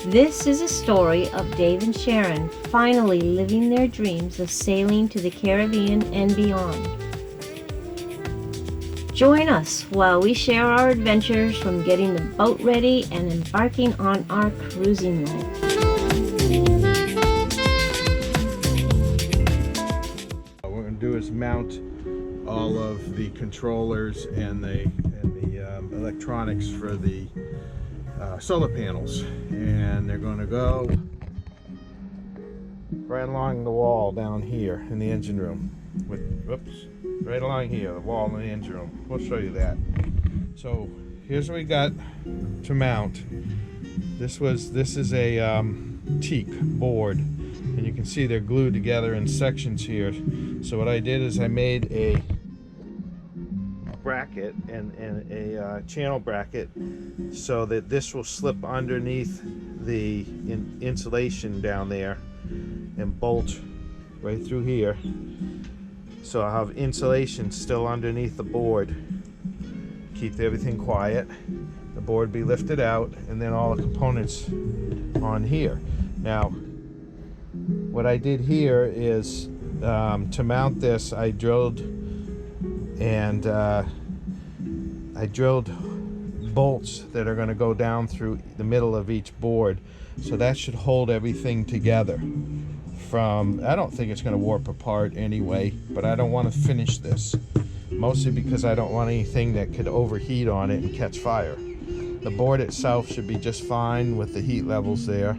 This is a story of Dave and Sharon finally living their dreams of sailing to the Caribbean and beyond. Join us while we share our adventures from getting the boat ready and embarking on our cruising life. What we're going to do is mount all of the controllers and the electronics for the solar panels, and they're going to go right along the wall down here in the engine room. Right along here, the wall in the engine room. We'll show you that. So here's what we got to mount. This is a teak board, and you can see they're glued together in sections here. So what I did is I made a bracket and a channel bracket so that this will slip underneath the insulation down there and bolt right through here. So I'll have insulation still underneath the board. Keep everything quiet. The board be lifted out, and then all the components on here. Now, what I did here is to mount this, I drilled bolts that are going to go down through the middle of each board. So that should hold everything together. I don't think it's going to warp apart anyway, but I don't want to finish this, mostly because I don't want anything that could overheat on it and catch fire. The board itself should be just fine with the heat levels there,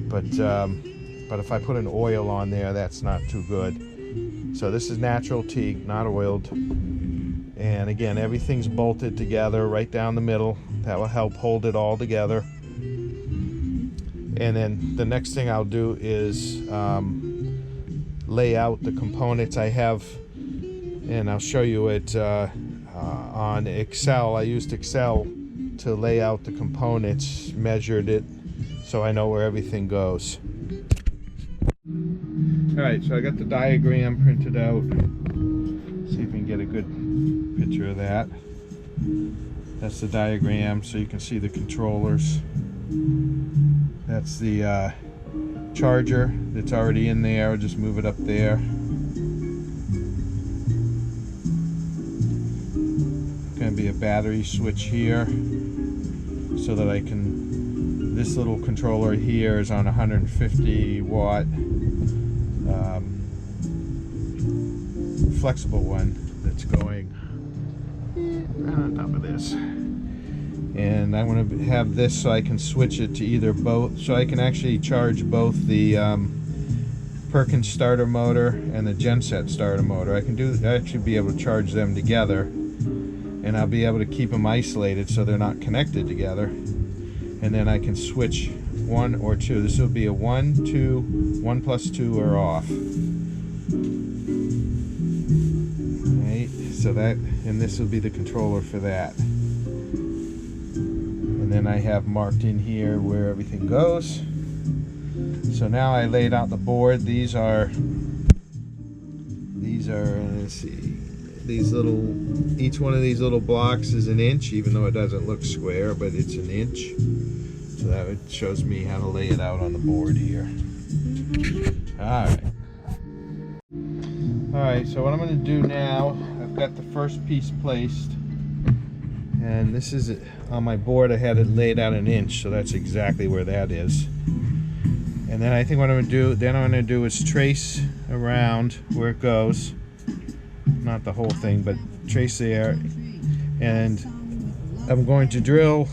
but if I put an oil on there, that's not too good. So this is natural teak, not oiled, and again, everything's bolted together right down the middle. That will help hold it all together. And then the next thing I'll do is lay out the components I have, and I'll show you it on Excel. I used Excel to lay out the components, measured it, so I know where everything goes. Alright, so I got the diagram printed out. See if we can get a good picture of that. That's the diagram, so you can see the controllers. That's the charger that's already in there. I'll just move it up there. Going to be a battery switch here, so that I can. This little controller here is on 150 watt flexible one that's going right on top of this. And I want to have this so I can switch it to either both, so I can actually charge both the Perkins starter motor and the Genset starter motor. I actually be able to charge them together, and I'll be able to keep them isolated so they're not connected together. And then I can switch one or two. This will be a 1, 2, 1 plus 2 or off. Right, so that, and this will be the controller for that. And then I have marked in here where everything goes. So now I laid out the board. These are let's see, these little, each one of these little blocks is an inch, even though it doesn't look square, but it's an inch. So that shows me how to lay it out on the board here. Alright, so what I'm going to do now, I've got the first piece placed, and this is it. On my board I had it laid out an inch, so that's exactly where that is. And then I think what I'm going to do is trace around where it goes, not the whole thing, but trace there, and I'm going to drill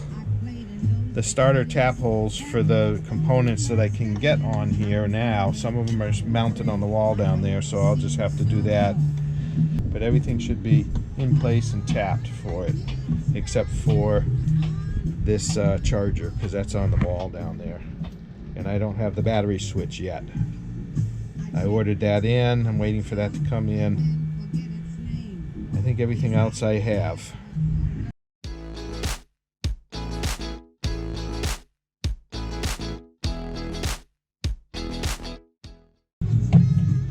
the starter tap holes for the components that I can get on here now. Some of them are mounted on the wall down there, so I'll just have to do that. But everything should be in place and tapped for it, except for this charger, because that's on the wall down there. And I don't have the battery switch yet. I ordered that in. I'm waiting for that to come in. I think everything else I have.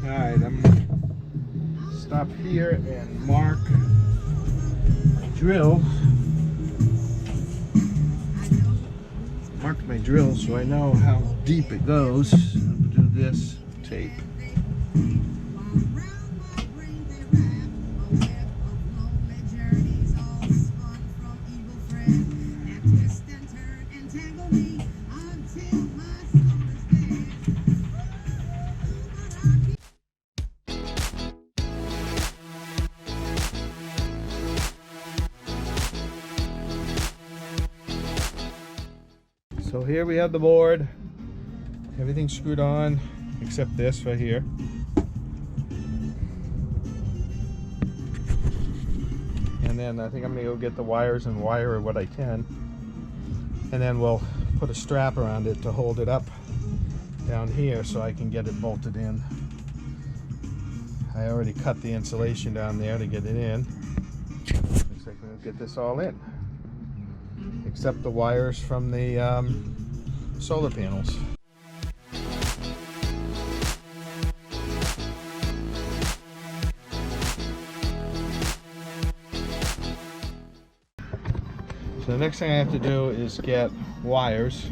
Alright, I'm going to stop here and mark my drill. Marked my my drill so I know how deep it goes. I'll do this tape. So here we have the board. Everything's screwed on except this right here. And then I think I'm gonna go get the wires and wire what I can. And then we'll put a strap around it to hold it up down here so I can get it bolted in. I already cut the insulation down there to get it in. Looks like we'll get this all in, except the wires from the solar panels. So the next thing I have to do is get wires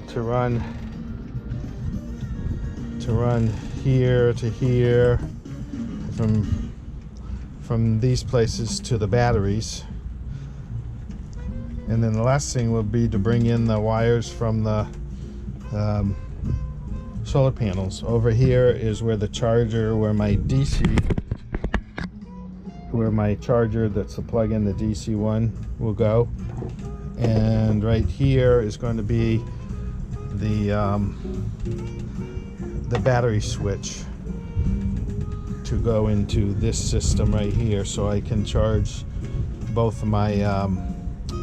to run here to here, from these places to the batteries. And then the last thing will be to bring in the wires from the solar panels. Over here is where the charger, where my charger that's the plug in the DC one will go. And right here is going to be the battery switch to go into this system right here, so I can charge both my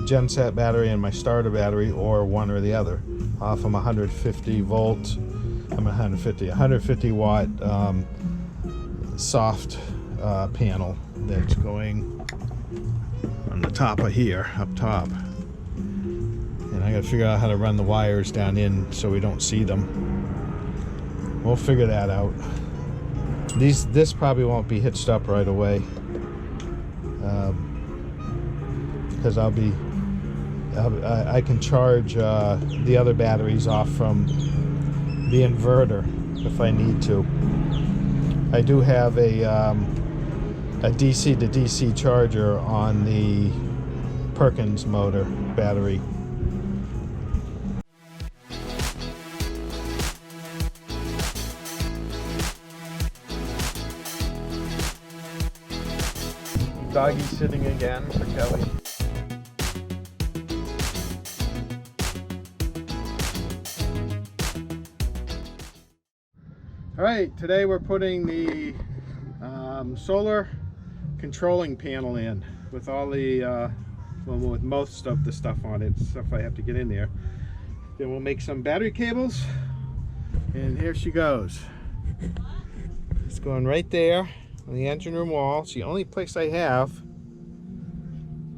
genset battery and my starter battery, or one or the other, off of 150 watt soft panel that's going on the top of here, up top. And I gotta figure out how to run the wires down in so we don't see them. We'll figure that out. This probably won't be hitched up right away, because I can charge the other batteries off from the inverter if I need to. I do have a DC to DC charger on the Perkins motor battery. Doggy sitting again for Kelly. Alright, today we're putting the solar controlling panel in with all the, well, with most of the stuff on it, stuff I have to get in there. Then we'll make some battery cables, and here she goes. It's going right there on the engine room wall. It's the only place I have.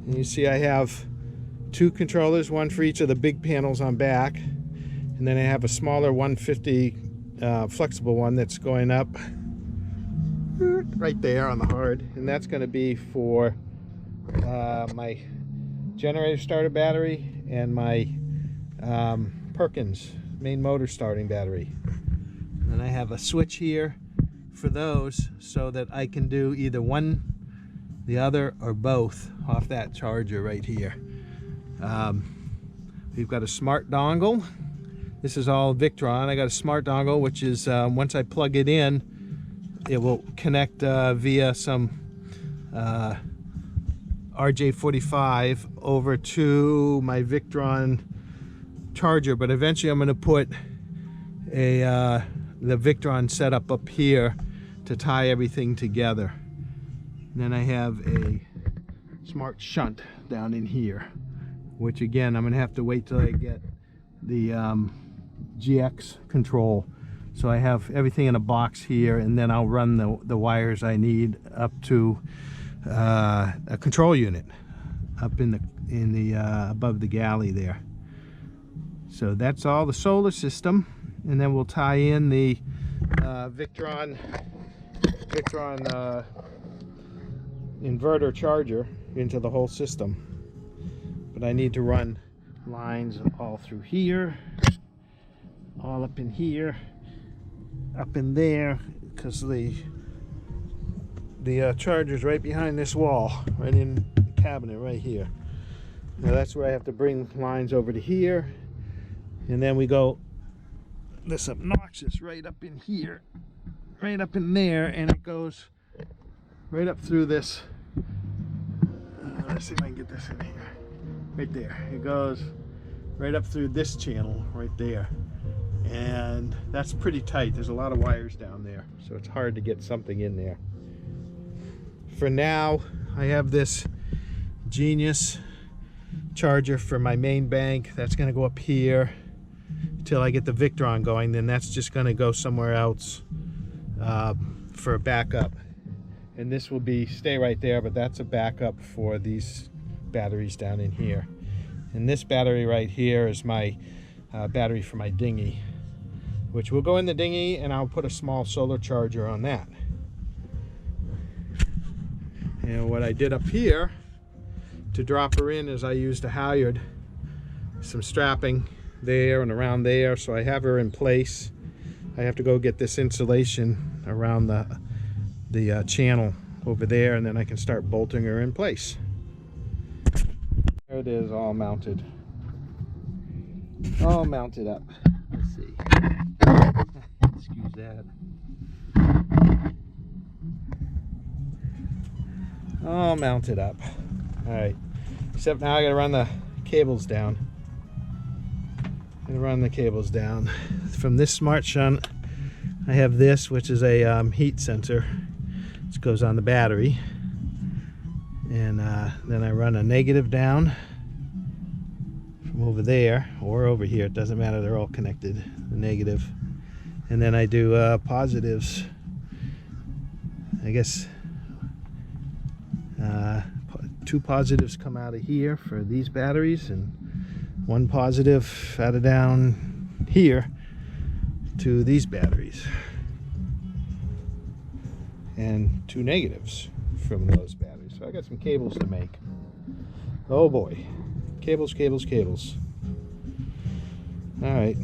And you see I have two controllers, one for each of the big panels on back, and then I have a smaller 150 flexible one that's going up right there on the hard, and that's going to be for my generator starter battery and my Perkins main motor starting battery. And I have a switch here for those so that I can do either one, the other, or both off that charger right here. We've got a smart dongle. This is all Victron. I got a smart dongle, which is once I plug it in, it will connect via some RJ45 over to my Victron charger. But eventually I'm going to put the Victron setup up here to tie everything together. And then I have a smart shunt down in here, which again I'm going to have to wait till I get the GX control. So I have everything in a box here, and then I'll run the wires I need up to a control unit up in the above the galley there. So that's all the solar system, and then we'll tie in the Victron inverter charger into the whole system. But I need to run lines all through here, all up in here, up in there, because the charger's right behind this wall, right in the cabinet right here. Now that's where I have to bring lines over to here, and then we go this obnoxious right up in here, right up in there, and it goes right up through this. Let's see if I can get this in here. Right there. It goes right up through this channel right there. And that's pretty tight. There's a lot of wires down there, so it's hard to get something in there. For now, I have this Genius charger for my main bank. That's going to go up here until I get the Victron going. Then that's just going to go somewhere else for a backup. And this will stay right there, but that's a backup for these batteries down in here. And this battery right here is my battery for my dinghy, which will go in the dinghy, and I'll put a small solar charger on that. And what I did up here to drop her in is I used a halyard, some strapping there and around there, so I have her in place. I have to go get this insulation around the channel over there, and then I can start bolting her in place. There it is, all mounted up. Let's see. Excuse that. All mounted up. All right. Except now I gotta run the cables down. From this smart shunt, I have this, which is a heat sensor. This goes on the battery. And then I run a negative down from over there or over here. It doesn't matter, they're all connected, the negative. And then I do positives. I guess 2 positives come out of here for these batteries, and 1 positive out of down here to these batteries, and 2 negatives from those batteries. So I got some cables to make. Oh boy, cables. All right.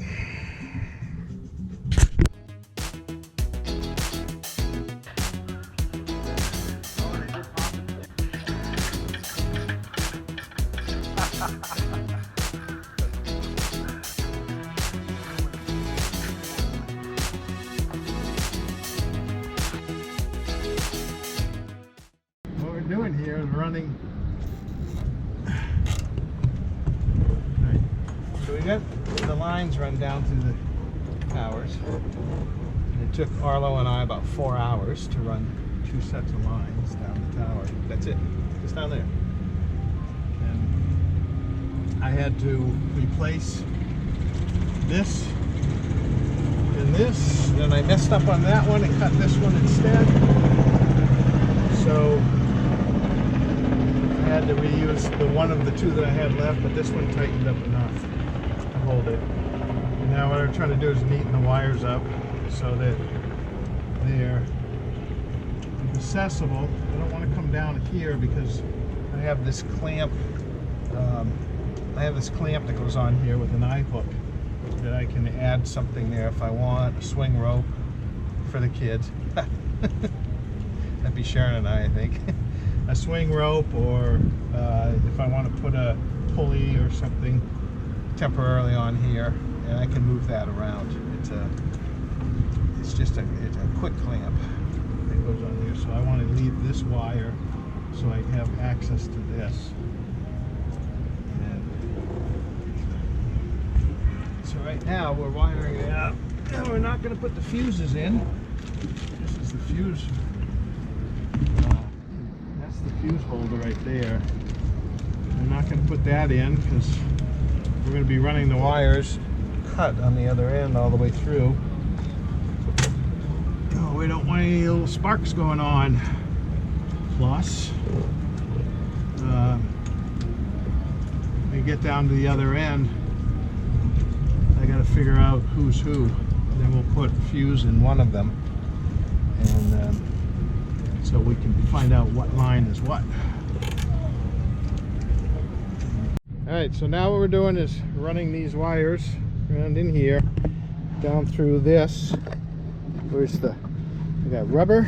What we're doing here is running. Right. So we got the lines run down to the towers. And it took Arlo and I about 4 hours to run 2 sets of lines down the tower. That's it, just down there. And I had to replace this and this, and I messed up on that one and cut this one instead. So I had to reuse the one of the 2 that I had left, but this one tightened up enough to hold it. And now what I'm trying to do is neaten the wires up so that they're accessible. I don't want to come down here because I have this clamp. That goes on here with an eye hook that I can add something there if I want. A swing rope for the kids. That'd be Sharon and I think. A swing rope, or if I want to put a pulley or something temporarily on here, and I can move that around. It's just a quick clamp that goes on here. So I want to leave this wire so I have access to this. So right now we're wiring it up, and we're not going to put the fuses in. This is the fuse. That's the fuse holder right there. We're not going to put that in because we're going to be running the wires cut on the other end all the way through. Oh, we don't want any little sparks going on. Plus, when we get down to the other end, I got to figure out who's who. Then we'll put fuse in one of them, and so we can find out what line is what. Alright, so now what we're doing is running these wires around in here, down through this. Where's the, we got rubber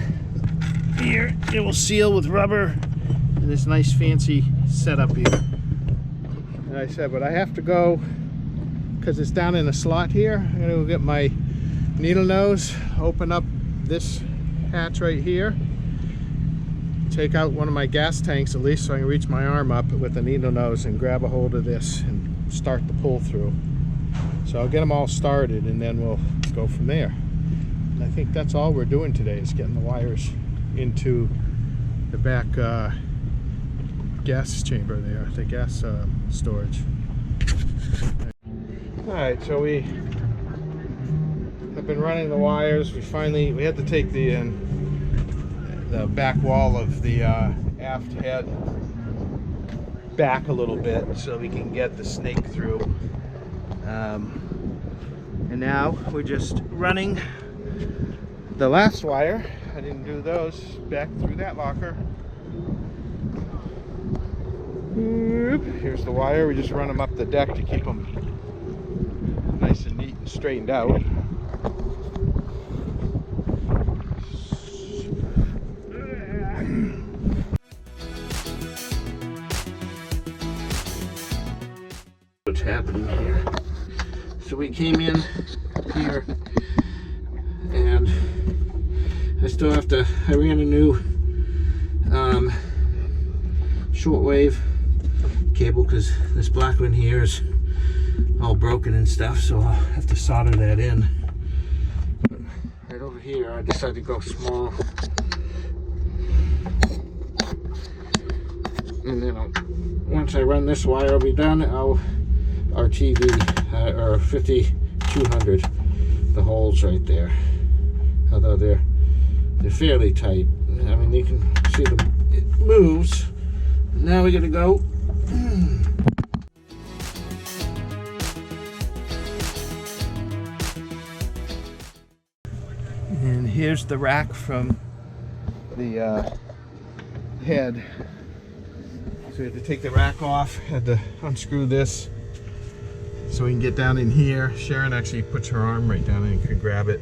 here. It will seal with rubber and this nice fancy setup here. And I said, but I have to go, because it's down in a slot here, I'm gonna go get my needle nose, open up this hatch right here, take out one of my gas tanks at least so I can reach my arm up with the needle nose and grab a hold of this and start the pull through. So I'll get them all started and then we'll go from there. And I think that's all we're doing today is getting the wires into the back gas chamber there, the gas storage. Alright, so we have been running the wires. We had to take the back wall of the aft head back a little bit so we can get the snake through. And now we're just running the last wire. I didn't do those back through that locker. Here's the wire. We just run them up the deck to keep them nice and neat and straightened out. What's happening here? So we came in here and I still have to, I ran a new shortwave cable because this black one here is all broken and stuff, so I'll have to solder that in. But right over here I decided to go small, and then once I run this wire will be done. I'll RTV or 5200 the holes right there, although they're fairly tight. I mean, you can see it moves. Now we gotta go. And here's the rack from the head. So we had to take the rack off, had to unscrew this so we can get down in here. Sharon actually puts her arm right down and can grab it.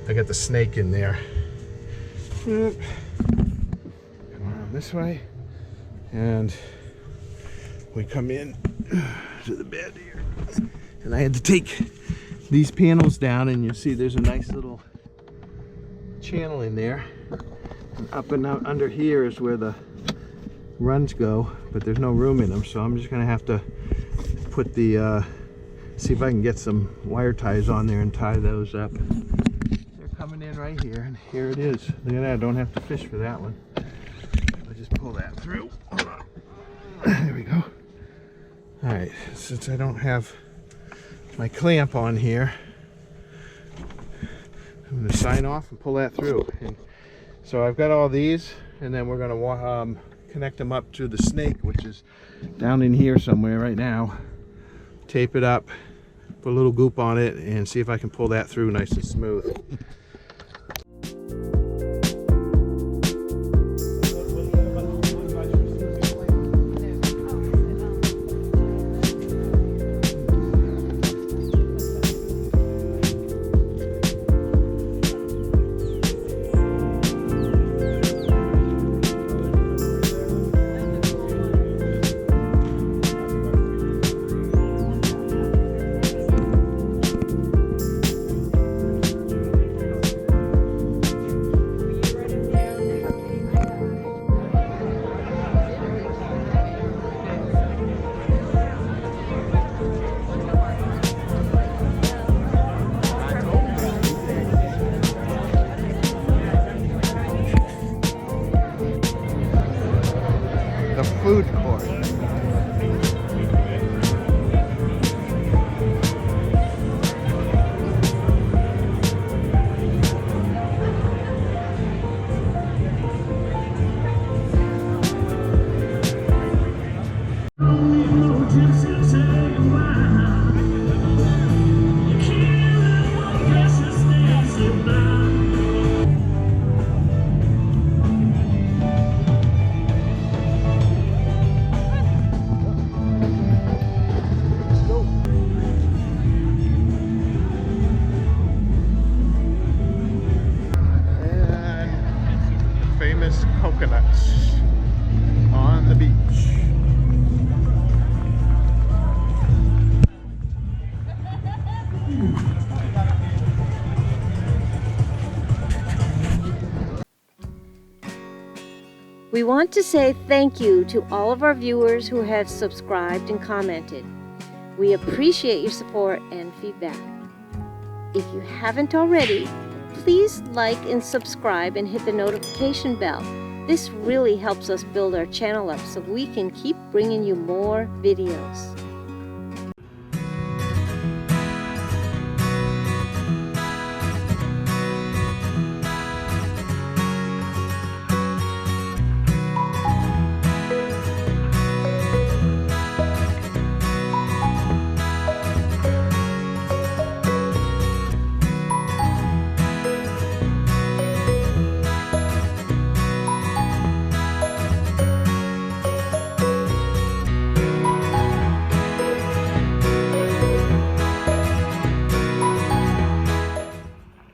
I got the snake in there. Come around this way, and we come in to the bed here. And I had to take these panels down, and you'll see there's a nice little channel in there. And up and out under here is where the runs go, but there's no room in them, so I'm just gonna have to put the see if I can get some wire ties on there and tie those up. They're coming in right here, and here it is. Look at that, I don't have to fish for that one. I'll just pull that through. Hold on. There we go. Alright, since I don't have my clamp on here, I'm going to sign off and pull that through. And so I've got all these, and then we're going to connect them up to the snake, which is down in here somewhere right now. Tape it up, put a little goop on it, and see if I can pull that through nice and smooth. Food court. want to say thank you to all of our viewers who have subscribed and commented. We appreciate your support and feedback. If you haven't already, please like and subscribe and hit the notification bell. This really helps us build our channel up so we can keep bringing you more videos.